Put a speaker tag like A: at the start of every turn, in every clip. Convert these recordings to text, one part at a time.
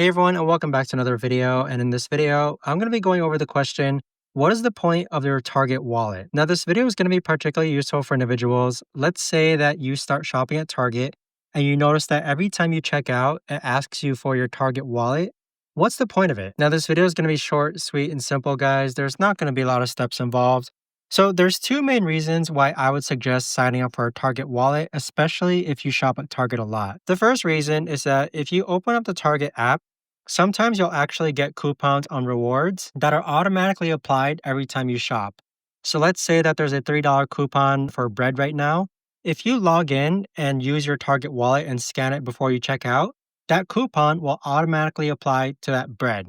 A: Hey everyone, and welcome back to another video. And in this video, I'm going to be going over the question, what is the point of your Target wallet? Now, this video is going to be particularly useful for individuals. Let's say that you start shopping at Target and you notice that every time you check out, it asks you for your Target wallet. What's the point of it? Now, this video is going to be short, sweet, and simple, guys. There's not going to be a lot of steps involved. So there's two main reasons why I would suggest signing up for a Target wallet, especially if you shop at Target a lot. The first reason is that if you open up the Target app, sometimes you'll actually get coupons on rewards that are automatically applied every time you shop. So let's say that there's a $3 coupon for bread right now. If you log in and use your Target wallet and scan it before you check out, that coupon will automatically apply to that bread.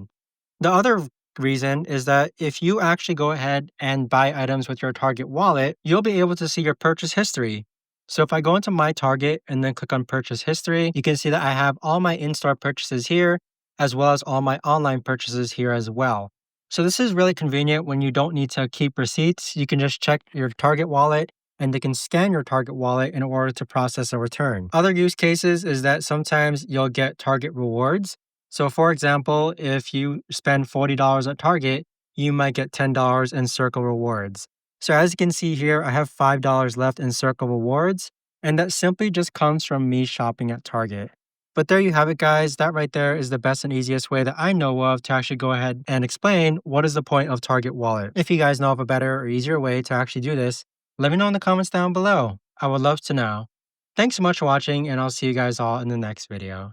A: The other reason is that if you actually go ahead and buy items with your Target wallet, you'll be able to see your purchase history. So if I go into my Target and then click on purchase history, you can see that I have all my in-store purchases here, as well as all my online purchases here as well. So this is really convenient when you don't need to keep receipts. You can just check your Target wallet and they can scan your Target wallet in order to process a return. Other use cases is that sometimes you'll get Target rewards. So for example, if you spend $40 at Target, you might get $10 in Circle rewards. So as you can see here, I have $5 left in Circle rewards, and that simply just comes from me shopping at Target. But there you have it, guys. That right there is the best and easiest way that I know of to actually go ahead and explain what is the point of Target Wallet. If you guys know of a better or easier way to actually do this, let me know in the comments down below. I would love to know. Thanks so much for watching, and I'll see you guys all in the next video.